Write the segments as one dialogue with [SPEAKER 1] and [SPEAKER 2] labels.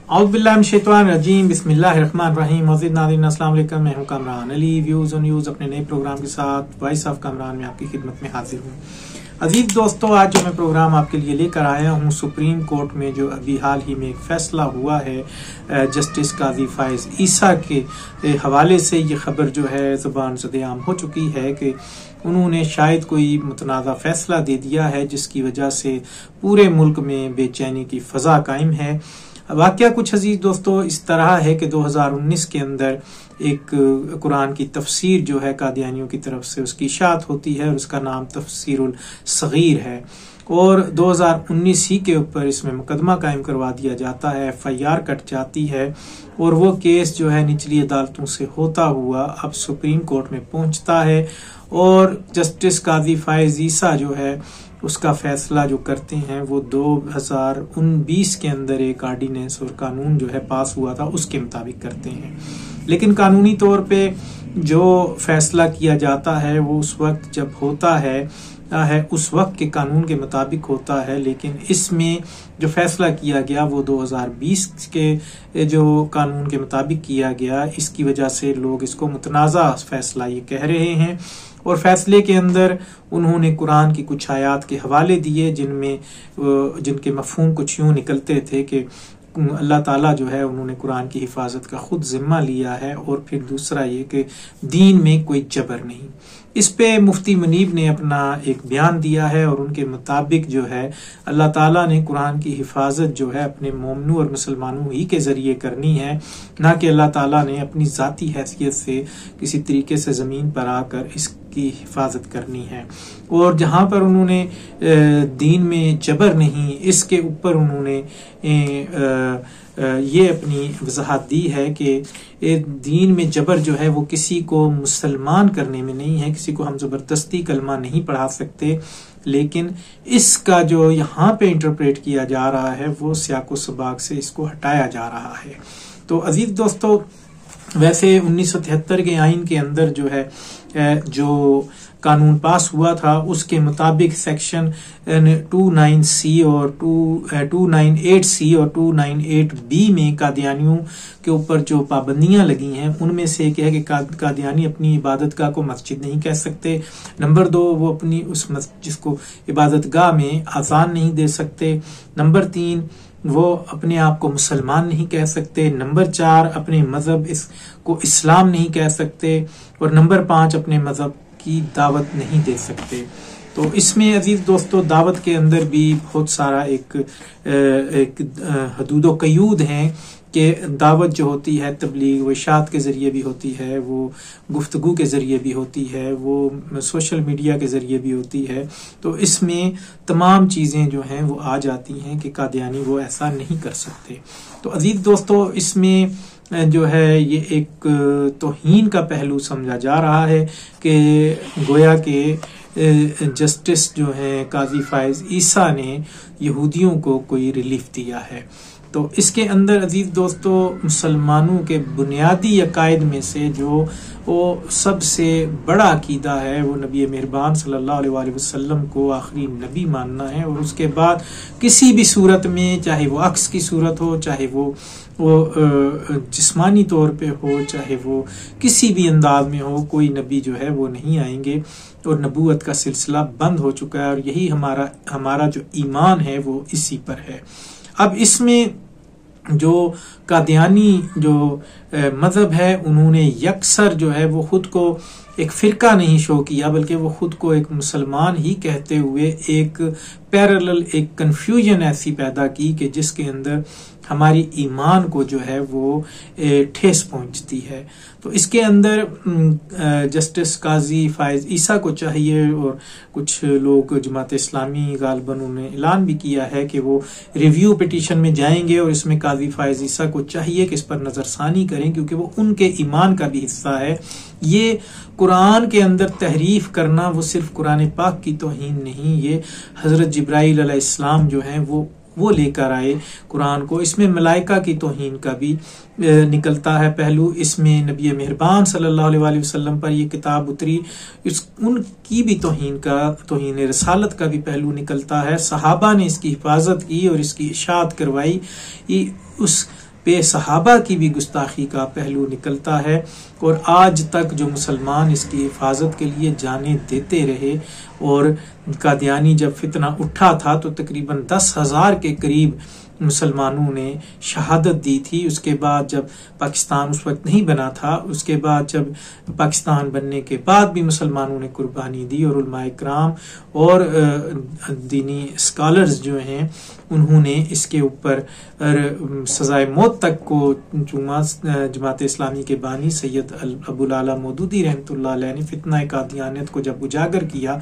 [SPEAKER 1] औज़ुबिल्लाहिमिनश्शैतानिर्रजीम बिस्मिल्लाहिर्रहमानिर्रहीम। मज़ीद नाज़रीन अस्सलाम वालेकुम, मैं हूं Kamran Ali. Views on news अपने नए प्रोग्राम के साथ वॉइस ऑफ कामरान में आपकी खिदमत में हाजिर हूं। अजीज दोस्तों, आज जो मैं प्रोग्राम आपके लिए लेकर आया हूं, सुप्रीम कोर्ट में जो अभी हाल ही में एक फैसला हुआ है जस्टिस काजी फाइज ईसा के हवाले से, ये खबर जो है ज़ुबान ज़द-ए-आम हो चुकी है कि उन्होंने शायद कोई मुतनाज़ा फैसला दे दिया है जिसकी वजह से पूरे मुल्क में बेचैनी की फ़ज़ा कायम है। वाकया कुछ अजीज दोस्तों इस तरह है कि 2019 के अंदर एक कुरान की तफसीर जो है कादियानियों की तरफ से उसकी इशाअत होती है और उसका नाम तफसीरुल सगीर है, और 2019 ही के ऊपर इसमें मुकदमा कायम करवा दिया जाता है, FIR कट जाती है और वो केस जो है निचली अदालतों से होता हुआ अब सुप्रीम कोर्ट में पहुंचता है और जस्टिस काजी फाइज ईसा जो है उसका फैसला जो करते हैं वो 2019 के अंदर एक ऑर्डिनेंस और कानून जो है पास हुआ था उसके मुताबिक करते हैं। लेकिन कानूनी तौर पे जो फैसला किया जाता है वो उस वक्त जब होता है उस वक्त के कानून के मुताबिक होता है, लेकिन इसमें जो फैसला किया गया वो 2020 के जो कानून के मुताबिक किया गया। इसकी वजह से लोग इसको मुतनाज़ा फैसला ये कह रहे हैं और फैसले के अंदर उन्होंने कुरान की कुछ आयात के हवाले दिए जिनके मफहूम कुछ यूं निकलते थे कि अल्लाह ताला जो है उन्होंने कुरान की हिफाजत का खुद जिम्मा लिया है, और फिर दूसरा ये कि दीन में कोई जबर नहीं। इस पे मुफ्ती मुनीब ने अपना एक बयान दिया है और उनके मुताबिक जो है अल्लाह ताला ने कुरान की हिफाजत जो है अपने मोमिनों और मुसलमानों ही के जरिए करनी है, ना कि अल्लाह ताला ने अपनी जाती हैसियत से किसी तरीके से जमीन पर आकर इसकी हिफाजत करनी है। और जहां पर उन्होंने दीन में जबर नहीं, इसके ऊपर उन्होंने ये अपनी वजाहत दी है कि दीन में जबर जो है वो किसी को मुसलमान करने में नहीं है, किसी को हम जबरदस्ती कलमा नहीं पढ़ा सकते, लेकिन इसका जो यहाँ पे इंटरप्रेट किया जा रहा है वो सियाको सबाक से इसको हटाया जा रहा है। तो अजीज दोस्तों, वैसे 1973 के आइन के अंदर जो है जो कानून पास हुआ था उसके मुताबिक सेक्शन 29C और 298C और 298B में कादियानियों के ऊपर जो पाबंदियां लगी हैं उनमें से एक है कि कादियानी अपनी इबादत गाह को मस्जिद नहीं कह सकते। नंबर 2, वो अपनी उस जिसको इबादत गाह में आजान नहीं दे सकते। नंबर 3, वो अपने आप को मुसलमान नहीं कह सकते। नंबर 4, अपने मजहब इसको इस्लाम नहीं कह सकते। और नंबर 5, अपने मजहब की दावत नहीं दे सकते। तो इसमें अजीज दोस्तों दावत के अंदर भी बहुत सारा एक हदूद व कयूद हैं कि दावत जो होती है तबलीग वो इशाअत के जरिए भी होती है, वो गुफ्तगू के जरिए भी होती है, वो सोशल मीडिया के जरिए भी होती है। तो इसमें तमाम चीजें जो हैं वो आ जाती हैं कि कादियानी वो ऐसा नहीं कर सकते। तो अजीज दोस्तों इसमें जो है ये एक तौहीन का पहलू समझा जा रहा है कि गोया के जस्टिस जो है काजी फाइज ईसा ने यहूदियों को कोई रिलीफ दिया है। तो इसके अंदर अजीज दोस्तों मुसलमानों के बुनियादी अकायद में से जो वो सबसे बड़ा अकीदा है वो नबी मेहरबान सल्लल्लाहु अलैहि वसल्लम को आखिरी नबी मानना है, और उसके बाद किसी भी सूरत में, चाहे वो अक्स की सूरत हो, चाहे वो जिस्मानी तौर पे हो, चाहे वो किसी भी अंदाज में हो, कोई नबी जो है वो नहीं आएंगे और नबूवत का सिलसिला बंद हो चुका है। और यही हमारा जो ईमान है वो इसी पर है। अब इसमें जो कादियानी जो मजहब है उन्होंने यकसर जो है वो खुद को एक फिरका नहीं शो किया, बल्कि वो खुद को एक मुसलमान ही कहते हुए एक पैरेलल एक कंफ्यूजन ऐसी पैदा की कि जिसके अंदर हमारी ईमान को जो है वो ठेस पहुंचती है। तो इसके अंदर जस्टिस काजी फाइज ईसा को चाहिए, और कुछ लोग जमात इस्लामी गालिबन उन्होंने ऐलान भी किया है कि वो रिव्यू पिटीशन में जाएंगे और इसमें काजी फाइज ईसा को चाहिए कि इस पर नजरसानी करें, क्योंकि वो उनके ईमान का भी हिस्सा है। ये कुरान के अंदर तहरीफ करना वो सिर्फ कुरान पाक की तौहीन नहीं, ये हजरत जिब्राइल अलैहिस्सलाम जो हैं वो लेकर आए कुरान को। इसमें मलाइका की तौहीन का भी निकलता है पहलू। इसमें नबी मेहरबान सल्लल्लाहु अलैहि वसल्लम पर ये किताब उतरी, उनकी भी तौहीन रसालत का भी पहलू निकलता है। सहाबा ने इसकी हिफाजत की और इसकी इशाअत करवाई। उस پہ صحابہ کی بھی گستاخی کا پہلو نکلتا ہے، اور آج تک جو مسلمان اس کی حفاظت کے لیے جانیں دیتے رہے، اور قادیانی جب فتنہ اٹھا تھا تو تقریباً 10,000 کے قریب مسلمانوں نے شہادت دی تھی۔ اس کے بعد جب پاکستان اس وقت نہیں بنا تھا، اس کے بعد جب پاکستان بننے کے بعد بھی مسلمانوں نے قربانی دی، اور علماء کرام اور دینی اسکالرز جو ہیں انہوں نے اس کے اوپر سزائے موت تک کو جماعت اسلامی کے بانی سید ابو العلا مودودی رحمۃ اللہ علیہ نے فتنہ قادیانیت کو جب اجاگر کیا،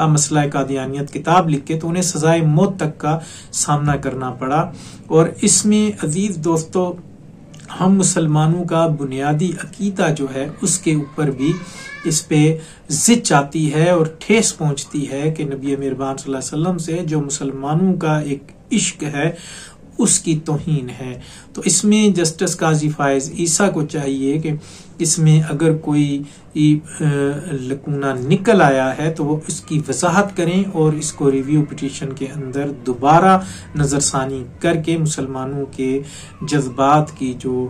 [SPEAKER 1] مسئلہ قادیانیت کتاب لکھ کے، تو انہیں سزائے موت تک کا سامنا کرنا پڑا۔ اور اس میں عزیز دوستو ہم مسلمانوں کا بنیادی عقیدہ جو ہے اس کے اوپر بھی اس پہ زچ آتی ہے اور ٹھیس پہنچتی ہے کہ نبی مہربان صلی اللہ علیہ وسلم سے جو مسلمانوں کا ایک عشق ہے اس کی توہین ہے۔ تو اس میں جسٹس قاضی فائز عیسیٰ کو چاہیے کہ اس میں اگر کوئی لکونہ نکل آیا ہے تو وہ اس کی وضاحت کریں، اور اس کو ریویو پٹیشن کے اندر دوبارہ نظر ثانی کر کے مسلمانوں کے جذبات کی جو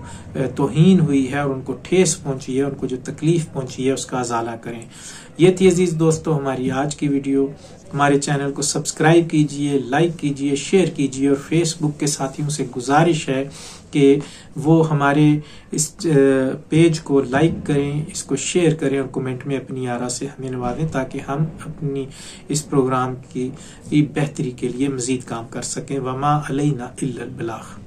[SPEAKER 1] توہین ہوئی ہے اور ان کو ٹھیس پہنچی ہے، ان کو جو تکلیف پہنچی ہے، اس کا ازالہ کریں۔ یہ تھی عزیز دوستو ہماری آج کی ویڈیو۔ ہمارے چینل کو سبسکرائب کیجئے، لائک کیجئے، شیئر کیجئے، اور فیس بک کے ساتھیوں سے گزارش ہے کہ وہ ہمارے اس پیج کو لائک کریں، اس کو شیئر کریں، اور کمنٹ میں اپنی آراء سے ہمیں نوازیں تاکہ ہم اپنی اس پروگرام کی بہتری کے لیے مزید کام کر سکیں۔ وما علینا الا البلاغ۔